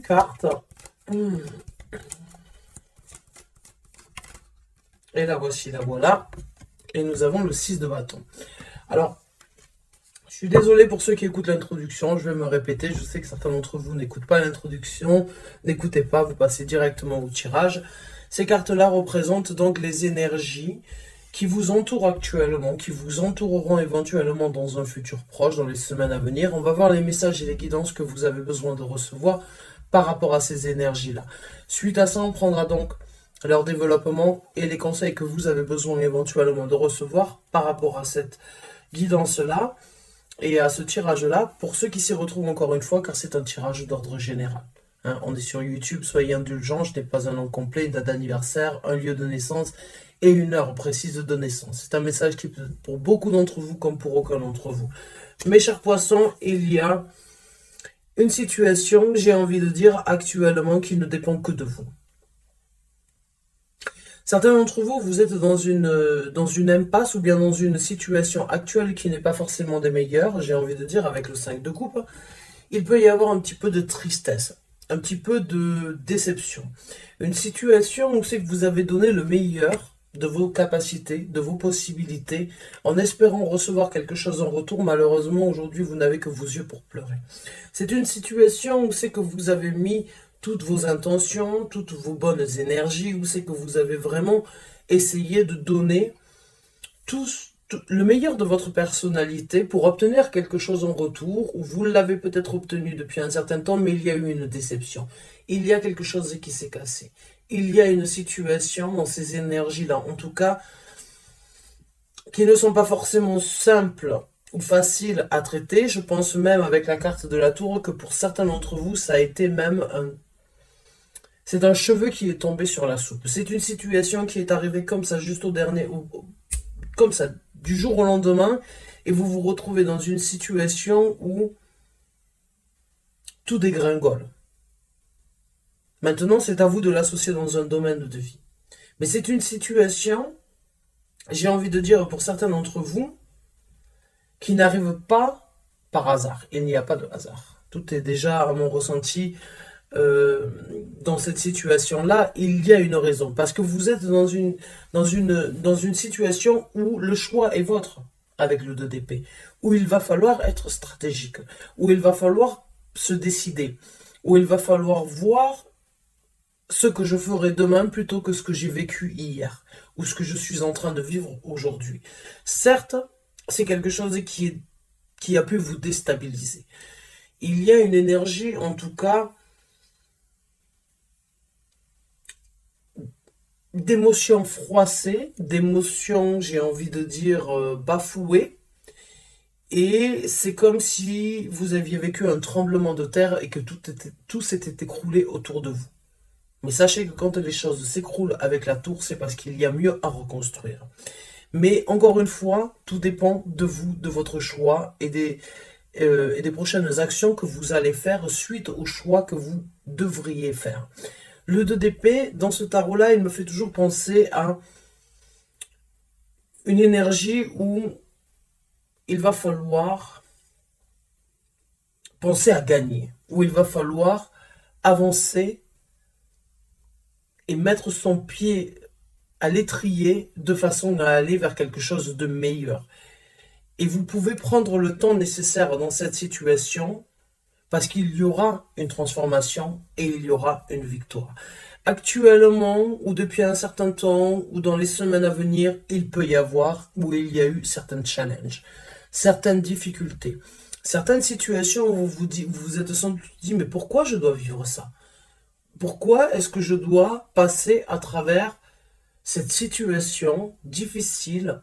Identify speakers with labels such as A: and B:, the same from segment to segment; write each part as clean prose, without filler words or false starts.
A: Carte. Et la voici, la voilà. Et nous avons le 6 de bâton. Alors, je suis désolé pour ceux qui écoutent l'introduction, je vais me répéter, je sais que certains d'entre vous n'écoutent pas l'introduction, n'écoutez pas, vous passez directement au tirage. Ces cartes-là représentent donc les énergies qui vous entourent actuellement, qui vous entoureront éventuellement dans un futur proche, dans les semaines à venir. On va voir les messages et les guidances que vous avez besoin de recevoir par rapport à ces énergies-là. Suite à ça, on prendra donc leur développement et les conseils que vous avez besoin éventuellement de recevoir par rapport à cette guidance-là et à ce tirage-là, pour ceux qui s'y retrouvent encore une fois, car c'est un tirage d'ordre général. Hein, on est sur YouTube, soyez indulgents, je n'ai pas un nom complet, une date d'anniversaire, un lieu de naissance et une heure précise de naissance. C'est un message qui peut pour beaucoup d'entre vous comme pour aucun d'entre vous. Mes chers poissons, il y a une situation, j'ai envie de dire, actuellement qui ne dépend que de vous. Certains d'entre vous, vous êtes dans une impasse ou bien dans une situation actuelle qui n'est pas forcément des meilleures, j'ai envie de dire, avec le 5 de coupe. Il peut y avoir un petit peu de tristesse, un petit peu de déception. Une situation où c'est que vous avez donné le meilleur de vos capacités, de vos possibilités, en espérant recevoir quelque chose en retour. Malheureusement, aujourd'hui, vous n'avez que vos yeux pour pleurer. C'est une situation où c'est que vous avez mis toutes vos intentions, toutes vos bonnes énergies, où c'est que vous avez vraiment essayé de donner tout le meilleur de votre personnalité pour obtenir quelque chose en retour, ou vous l'avez peut-être obtenu depuis un certain temps, mais il y a eu une déception. Il y a quelque chose qui s'est cassé. Il y a une situation dans ces énergies-là, en tout cas, qui ne sont pas forcément simples ou faciles à traiter. Je pense même avec la carte de la tour que pour certains d'entre vous, ça a été même c'est un cheveu qui est tombé sur la soupe. C'est une situation qui est arrivée comme ça, juste au dernier, comme ça, du jour au lendemain, et vous vous retrouvez dans une situation où tout dégringole. Maintenant, c'est à vous de l'associer dans un domaine de vie. Mais c'est une situation, j'ai envie de dire pour certains d'entre vous, qui n'arrive pas par hasard. Il n'y a pas de hasard. Tout est déjà, à mon ressenti, dans cette situation-là, il y a une raison. Parce que vous êtes dans une situation où le choix est vôtre avec le 2 d'épée. Où il va falloir être stratégique. Où il va falloir se décider. Où il va falloir voir ce que je ferai demain plutôt que ce que j'ai vécu hier. Ou ce que je suis en train de vivre aujourd'hui. Certes, c'est quelque chose qui a pu vous déstabiliser. Il y a une énergie, en tout cas, d'émotions froissées, d'émotions, j'ai envie de dire, bafouées. Et c'est comme si vous aviez vécu un tremblement de terre et que tout s'était écroulé autour de vous. Mais sachez que quand les choses s'écroulent avec la tour, c'est parce qu'il y a mieux à reconstruire. Mais encore une fois, tout dépend de vous, de votre choix et des prochaines actions que vous allez faire suite au choix que vous devriez faire. Le 2 d'épée, dans ce tarot-là, il me fait toujours penser à une énergie où il va falloir penser à gagner, où il va falloir avancer et mettre son pied à l'étrier de façon à aller vers quelque chose de meilleur. Et vous pouvez prendre le temps nécessaire dans cette situation parce qu'il y aura une transformation et il y aura une victoire. Actuellement, ou depuis un certain temps, ou dans les semaines à venir, il peut y avoir, ou il y a eu certains challenges, certaines difficultés, certaines situations où vous vous êtes sans doute dit, mais pourquoi je dois vivre ça? Pourquoi est-ce que je dois passer à travers cette situation difficile,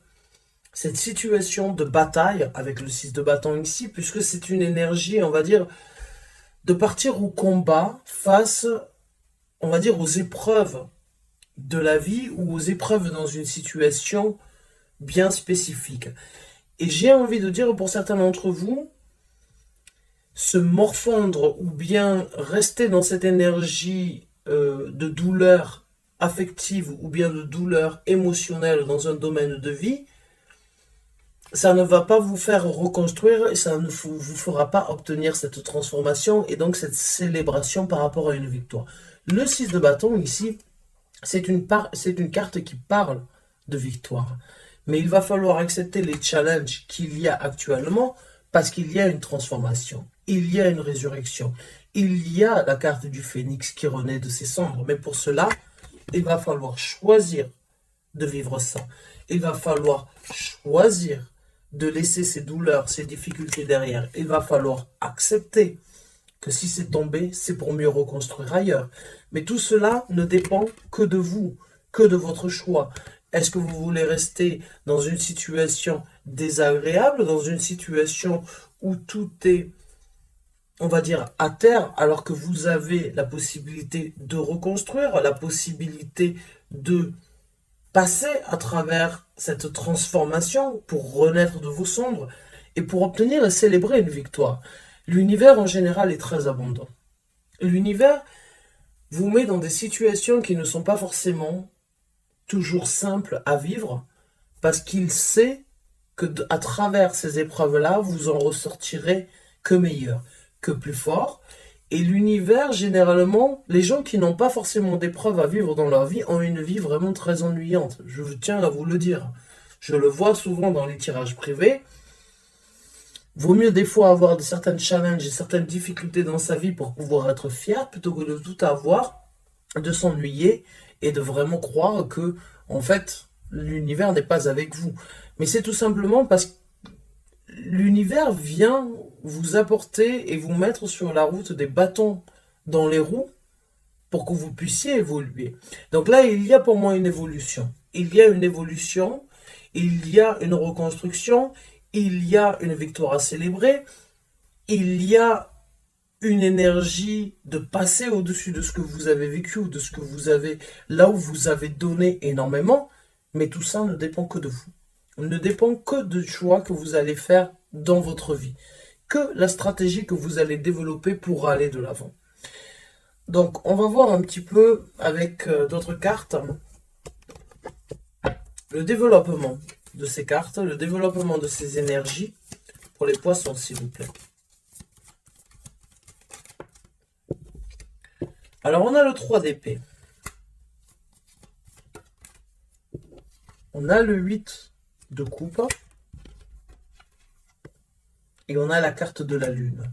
A: cette situation de bataille avec le 6 de bâton ici, puisque c'est une énergie, on va dire, de partir au combat face, on va dire, aux épreuves de la vie ou aux épreuves dans une situation bien spécifique. Et j'ai envie de dire pour certains d'entre vous, se morfondre ou bien rester dans cette énergie de douleur affective ou bien de douleur émotionnelle dans un domaine de vie, ça ne va pas vous faire reconstruire et ça ne vous fera pas obtenir cette transformation et donc cette célébration par rapport à une victoire. Le 6 de bâton ici, c'est une carte qui parle de victoire. Mais il va falloir accepter les challenges qu'il y a actuellement parce qu'il y a une transformation, il y a une résurrection, il y a la carte du phénix qui renaît de ses cendres. Mais pour cela, il va falloir choisir de vivre ça. Il va falloir choisir de laisser ces douleurs, ces difficultés derrière. Il va falloir accepter que si c'est tombé, c'est pour mieux reconstruire ailleurs. Mais tout cela ne dépend que de vous, que de votre choix. Est-ce que vous voulez rester dans une situation désagréable, dans une situation où tout est, on va dire, à terre, alors que vous avez la possibilité de reconstruire, la possibilité de passer à travers cette transformation pour renaître de vos cendres et pour obtenir et célébrer une victoire. L'univers en général est très abondant. L'univers vous met dans des situations qui ne sont pas forcément toujours simples à vivre parce qu'il sait que à travers ces épreuves-là, vous en ressortirez que meilleur, que plus fort. Et l'univers, généralement, les gens qui n'ont pas forcément d'épreuves à vivre dans leur vie ont une vie vraiment très ennuyante. Je tiens à vous le dire. Je le vois souvent dans les tirages privés. Vaut mieux des fois avoir certains challenges et certaines difficultés dans sa vie pour pouvoir être fier plutôt que de tout avoir, de s'ennuyer et de vraiment croire que, en fait, l'univers n'est pas avec vous. Mais c'est tout simplement parce que l'univers vient vous apporter et vous mettre sur la route des bâtons dans les roues pour que vous puissiez évoluer. Donc là, il y a pour moi une évolution. Il y a une évolution, il y a une reconstruction, il y a une victoire à célébrer, il y a une énergie de passer au-dessus de ce que vous avez vécu ou de ce que vous avez, là où vous avez donné énormément, mais tout ça ne dépend que de vous. Ne dépend que du choix que vous allez faire dans votre vie, que la stratégie que vous allez développer pour aller de l'avant. Donc, on va voir un petit peu avec d'autres cartes le développement de ces cartes, le développement de ces énergies pour les poissons, s'il vous plaît. Alors, on a le 3 d'épée. On a le 8 de coupe. Et on a la carte de la lune.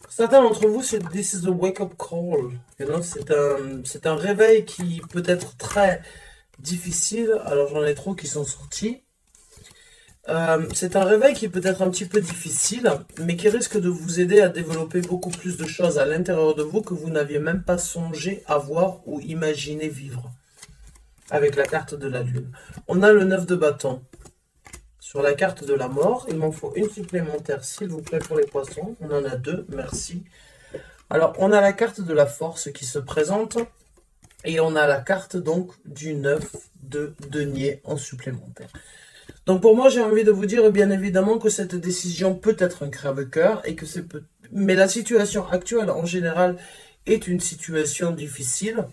A: Pour certains d'entre vous, this is a wake-up call. C'est un réveil qui peut être très difficile. Alors j'en ai trop qui sont sortis. C'est un réveil qui peut être un petit peu difficile, mais qui risque de vous aider à développer beaucoup plus de choses à l'intérieur de vous que vous n'aviez même pas songé à voir ou imaginer vivre. Avec la carte de la lune. On a le 9 de bâton. Sur la carte de la mort, il m'en faut une supplémentaire, s'il vous plaît, pour les poissons. On en a deux, merci. Alors, on a la carte de la force qui se présente. Et on a la carte, donc, du 9 de denier en supplémentaire. Donc pour moi, j'ai envie de vous dire bien évidemment que cette décision peut être un crève-cœur et que c'est mais la situation actuelle en général est une situation difficile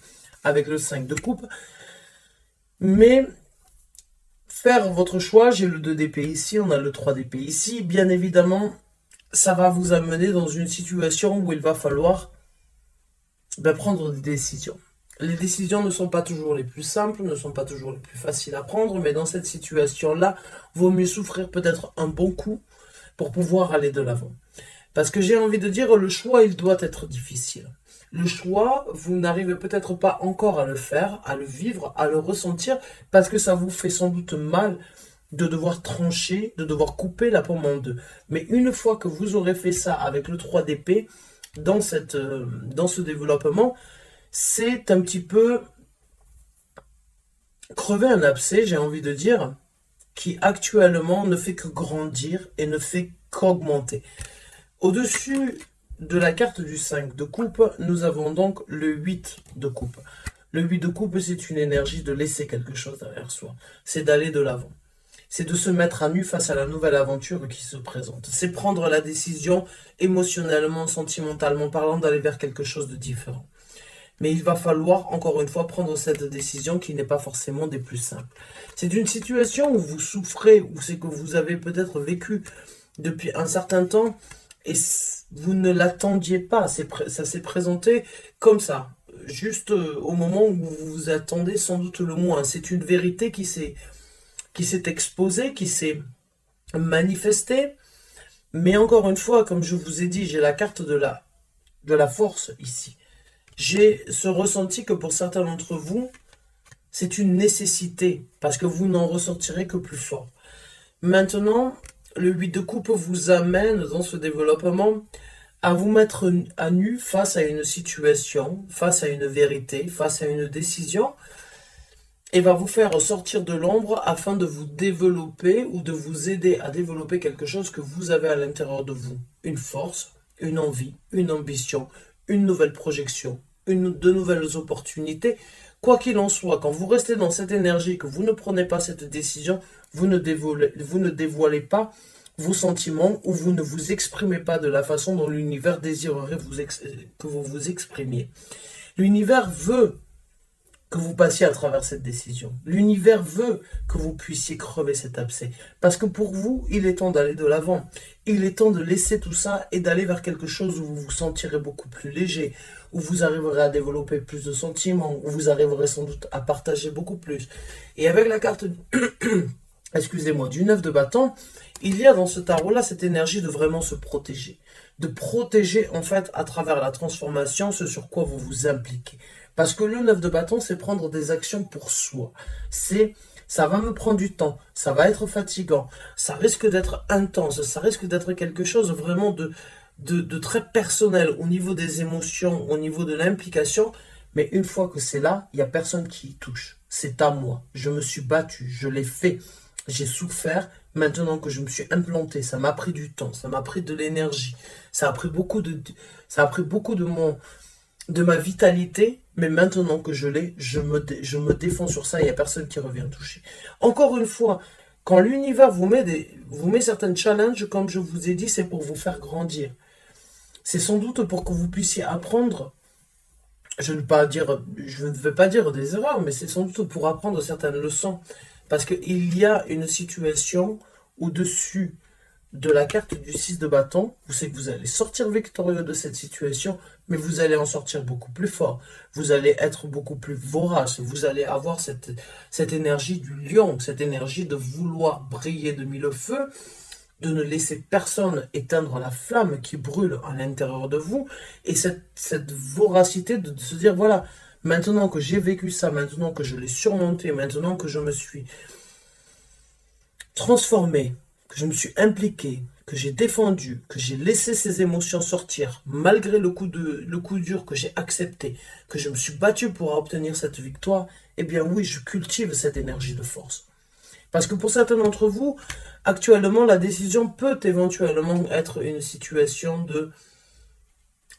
A: avec le 5 de coupe. Mais faire votre choix, j'ai le 2 d'épée ici, on a le 3 d'épée ici, bien évidemment, ça va vous amener dans une situation où il va falloir prendre des décisions. Les décisions ne sont pas toujours les plus simples, ne sont pas toujours les plus faciles à prendre, mais dans cette situation-là, vaut mieux souffrir peut-être un bon coup pour pouvoir aller de l'avant. Parce que j'ai envie de dire, le choix, il doit être difficile. Le choix, vous n'arrivez peut-être pas encore à le faire, à le vivre, à le ressentir, parce que ça vous fait sans doute mal de devoir trancher, de devoir couper la pomme en deux. Mais une fois que vous aurez fait ça avec le 3 d'épée, dans ce développement, c'est un petit peu crever un abcès, j'ai envie de dire, qui actuellement ne fait que grandir et ne fait qu'augmenter. Au-dessus de la carte du 5 de coupe, nous avons donc le 8 de coupe. Le 8 de coupe, c'est une énergie de laisser quelque chose derrière soi. C'est d'aller de l'avant. C'est de se mettre à nu face à la nouvelle aventure qui se présente. C'est prendre la décision émotionnellement, sentimentalement parlant, d'aller vers quelque chose de différent. Mais il va falloir, encore une fois, prendre cette décision qui n'est pas forcément des plus simples. C'est une situation où vous souffrez, où c'est que vous avez peut-être vécu depuis un certain temps et vous ne l'attendiez pas. Ça s'est présenté comme ça, juste au moment où vous vous attendez sans doute le moins. C'est une vérité qui s'est exposée, qui s'est manifestée. Mais encore une fois, comme je vous ai dit, j'ai la carte de la force ici. J'ai ce ressenti que pour certains d'entre vous, c'est une nécessité, parce que vous n'en ressortirez que plus fort. Maintenant, le 8 de coupe vous amène dans ce développement à vous mettre à nu face à une situation, face à une vérité, face à une décision, et va vous faire sortir de l'ombre afin de vous développer ou de vous aider à développer quelque chose que vous avez à l'intérieur de vous. Une force, une envie, une ambition, une nouvelle projection, de nouvelles opportunités. Quoi qu'il en soit, quand vous restez dans cette énergie, que vous ne prenez pas cette décision, vous ne dévoilez pas vos sentiments ou vous ne vous exprimez pas de la façon dont l'univers désirerait que vous vous exprimiez. L'univers veut que vous passiez à travers cette décision. L'univers veut que vous puissiez crever cet abcès. Parce que pour vous, il est temps d'aller de l'avant. Il est temps de laisser tout ça et d'aller vers quelque chose où vous vous sentirez beaucoup plus léger, où vous arriverez à développer plus de sentiments, où vous arriverez sans doute à partager beaucoup plus. Et avec la carte, excusez-moi, du 9 de bâton, il y a dans ce tarot-là cette énergie de vraiment se protéger. De protéger, en fait, à travers la transformation, ce sur quoi vous vous impliquez. Parce que le 9 de bâton, c'est prendre des actions pour soi. Ça va me prendre du temps, ça va être fatigant, ça risque d'être intense, ça risque d'être quelque chose vraiment de très personnel au niveau des émotions, au niveau de l'implication. Mais une fois que c'est là, il n'y a personne qui y touche. C'est à moi. Je me suis battu, je l'ai fait, j'ai souffert. Maintenant que je me suis implanté, ça m'a pris du temps, ça m'a pris de l'énergie, ça a pris beaucoup de ma vitalité, mais maintenant que je l'ai, je me défends sur ça, il n'y a personne qui revient toucher. Encore une fois, quand l'univers vous met certains challenges, comme je vous ai dit, c'est pour vous faire grandir. C'est sans doute pour que vous puissiez apprendre, je ne vais pas dire des erreurs, mais c'est sans doute pour apprendre certaines leçons. Parce qu'il y a une situation au-dessus de la carte du 6 de bâton, vous savez que vous allez sortir victorieux de cette situation, mais vous allez en sortir beaucoup plus fort. Vous allez être beaucoup plus vorace. Vous allez avoir cette énergie du lion, cette énergie de vouloir briller de mille feux, de ne laisser personne éteindre la flamme qui brûle à l'intérieur de vous, et cette voracité de se dire, voilà, maintenant que j'ai vécu ça, maintenant que je l'ai surmonté, maintenant que je me suis transformé, que je me suis impliqué, que j'ai défendu, que j'ai laissé ces émotions sortir, malgré le coup dur que j'ai accepté, que je me suis battu pour obtenir cette victoire, eh bien oui, je cultive cette énergie de force. Parce que pour certains d'entre vous, actuellement, la décision peut éventuellement être une situation de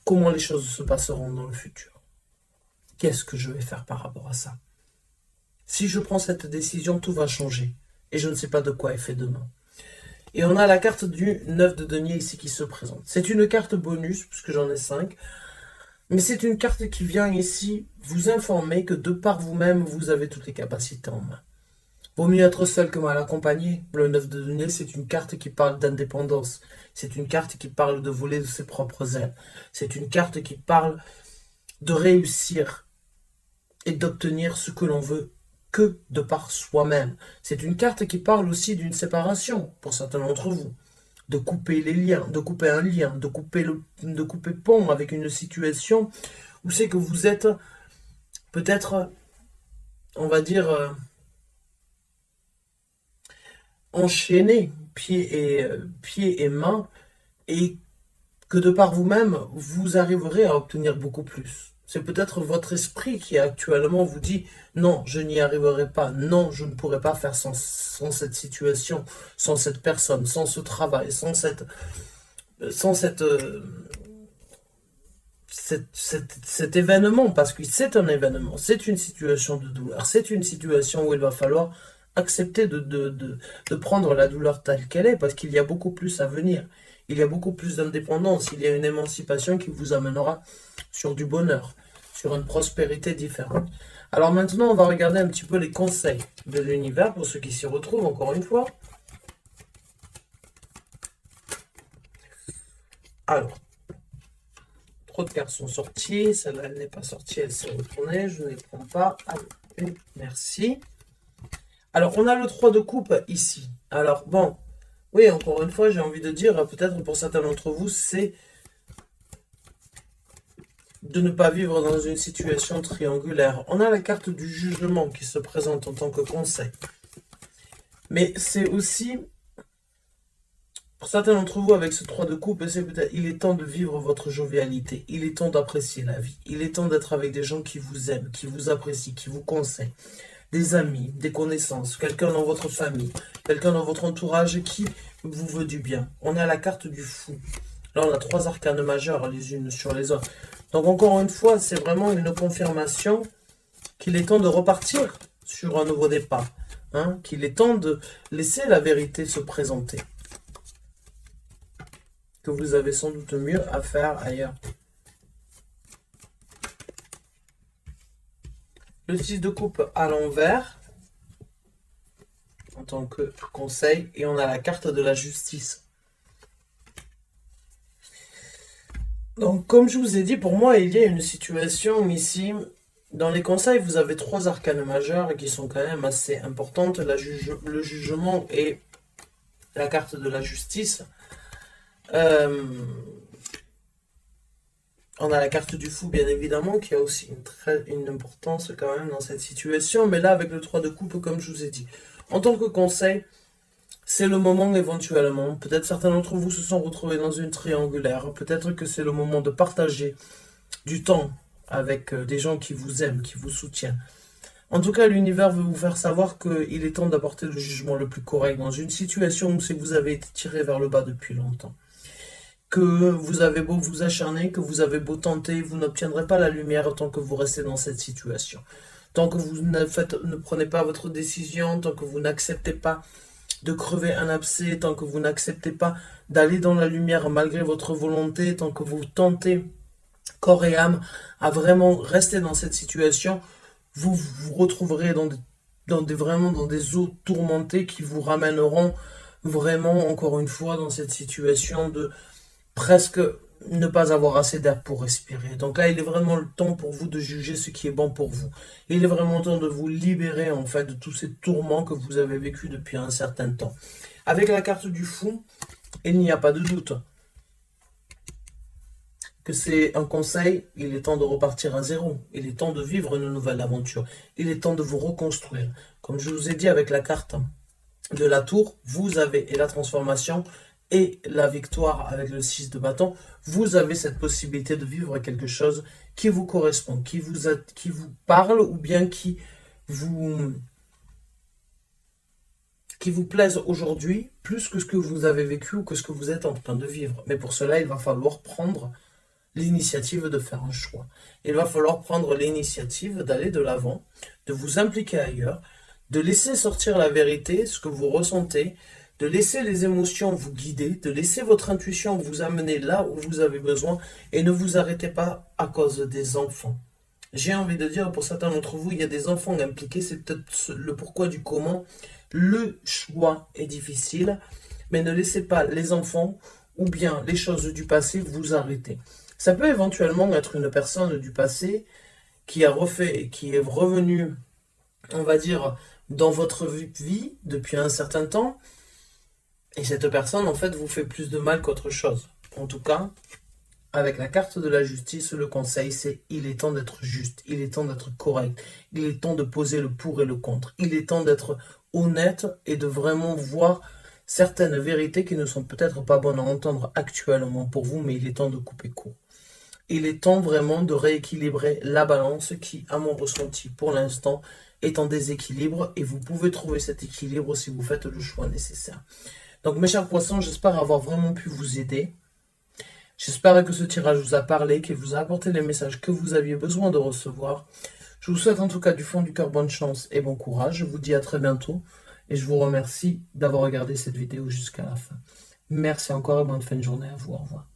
A: comment les choses se passeront dans le futur. Qu'est-ce que je vais faire par rapport à ça? Si je prends cette décision, tout va changer. Et je ne sais pas de quoi est fait demain. Et on a la carte du 9 de denier ici qui se présente. C'est une carte bonus, puisque j'en ai 5. Mais c'est une carte qui vient ici vous informer que de par vous-même, vous avez toutes les capacités en main. Vaut mieux être seul que mal accompagné. Le 9 de denier, c'est une carte qui parle d'indépendance. C'est une carte qui parle de voler de ses propres ailes. C'est une carte qui parle de réussir et d'obtenir ce que l'on veut que de par soi-même. C'est une carte qui parle aussi d'une séparation, pour certains d'entre vous. De couper les liens, de couper un lien, de couper pont avec une situation où c'est que vous êtes peut-être, on va dire, enchaîné, pieds et mains, et que de par vous-même, vous arriverez à obtenir beaucoup plus. C'est peut-être votre esprit qui actuellement vous dit « Non, je n'y arriverai pas. Non, je ne pourrai pas faire sans cette situation, sans cette personne, sans ce travail, sans cet événement. » Parce que c'est un événement, c'est une situation de douleur, c'est une situation où il va falloir accepter de prendre la douleur telle qu'elle est, parce qu'il y a beaucoup plus à venir. Il y a beaucoup plus d'indépendance, il y a une émancipation qui vous amènera sur du bonheur, sur une prospérité différente. Alors maintenant, on va regarder un petit peu les conseils de l'univers pour ceux qui s'y retrouvent, encore une fois. Alors, trop de cartes sont sorties. Celle-là, elle n'est pas sortie, elle s'est retournée. Je ne les prends pas. Allez, merci. Alors, on a le 3 de coupe ici. Alors, bon, oui, encore une fois, j'ai envie de dire, peut-être pour certains d'entre vous, c'est de ne pas vivre dans une situation triangulaire. On a la carte du jugement qui se présente en tant que conseil. Mais c'est aussi, pour certains d'entre vous, avec ce 3 de coupe, c'est peut-être, il est temps de vivre votre jovialité. Il est temps d'apprécier la vie. Il est temps d'être avec des gens qui vous aiment, qui vous apprécient, qui vous conseillent. Des amis, des connaissances, quelqu'un dans votre famille, quelqu'un dans votre entourage qui vous veut du bien. On a la carte du fou. Là, on a 3 arcanes majeures les unes sur les autres. Donc, encore une fois, c'est vraiment une confirmation qu'il est temps de repartir sur un nouveau départ. Hein, qu'il est temps de laisser la vérité se présenter. Que vous avez sans doute mieux à faire ailleurs. Le 6 de coupe à l'envers, en tant que conseil, et on a la carte de la justice. Donc, comme je vous ai dit, pour moi, il y a une situation ici. Dans les conseils, vous avez 3 arcanes majeures qui sont quand même assez importantes. Le jugement et la carte de la justice. On a la carte du fou, bien évidemment, qui a aussi une importance quand même dans cette situation. Mais là, avec le 3 de coupe, comme je vous ai dit, en tant que conseil, c'est le moment éventuellement. Peut-être certains d'entre vous se sont retrouvés dans une triangulaire. Peut-être que c'est le moment de partager du temps avec des gens qui vous aiment, qui vous soutiennent. En tout cas, l'univers veut vous faire savoir qu'il est temps d'apporter le jugement le plus correct dans une situation où vous avez été tiré vers le bas depuis longtemps. Que vous avez beau vous acharner, que vous avez beau tenter, vous n'obtiendrez pas la lumière tant que vous restez dans cette situation. Tant que vous ne prenez pas votre décision, tant que vous n'acceptez pas de crever un abcès, tant que vous n'acceptez pas d'aller dans la lumière malgré votre volonté, tant que vous tentez corps et âme à vraiment rester dans cette situation, vous vous retrouverez dans des eaux tourmentées qui vous ramèneront vraiment, encore une fois, dans cette situation de presque ne pas avoir assez d'air pour respirer. Donc là, il est vraiment le temps pour vous de juger ce qui est bon pour vous. Il est vraiment temps de vous libérer, en fait, de tous ces tourments que vous avez vécus depuis un certain temps. Avec la carte du fou, il n'y a pas de doute que c'est un conseil. Il est temps de repartir à zéro. Il est temps de vivre une nouvelle aventure. Il est temps de vous reconstruire. Comme je vous ai dit avec la carte de la tour, vous avez, et la transformation, et la victoire avec le 6 de bâton, vous avez cette possibilité de vivre quelque chose qui vous correspond, qui vous parle ou bien qui vous plaise aujourd'hui plus que ce que vous avez vécu ou que ce que vous êtes en train de vivre. Mais pour cela, il va falloir prendre l'initiative de faire un choix. Il va falloir prendre l'initiative d'aller de l'avant, de vous impliquer ailleurs, de laisser sortir la vérité, ce que vous ressentez, de laisser les émotions vous guider, de laisser votre intuition vous amener là où vous avez besoin et ne vous arrêtez pas à cause des enfants. J'ai envie de dire, pour certains d'entre vous, il y a des enfants impliqués, c'est peut-être le pourquoi du comment. Le choix est difficile, mais ne laissez pas les enfants ou bien les choses du passé vous arrêter. Ça peut éventuellement être une personne du passé qui a refait, qui est revenue, on va dire, dans votre vie depuis un certain temps. Et cette personne, en fait, vous fait plus de mal qu'autre chose. En tout cas, avec la carte de la justice, le conseil, c'est il est temps d'être juste, il est temps d'être correct, il est temps de poser le pour et le contre, il est temps d'être honnête et de vraiment voir certaines vérités qui ne sont peut-être pas bonnes à entendre actuellement pour vous, mais il est temps de couper court. Il est temps vraiment de rééquilibrer la balance qui, à mon ressenti pour l'instant, est en déséquilibre et vous pouvez trouver cet équilibre si vous faites le choix nécessaire. Donc mes chers poissons, j'espère avoir vraiment pu vous aider. J'espère que ce tirage vous a parlé, qu'il vous a apporté les messages que vous aviez besoin de recevoir. Je vous souhaite en tout cas du fond du cœur bonne chance et bon courage. Je vous dis à très bientôt et je vous remercie d'avoir regardé cette vidéo jusqu'à la fin. Merci encore et bonne fin de journée à vous. Au revoir.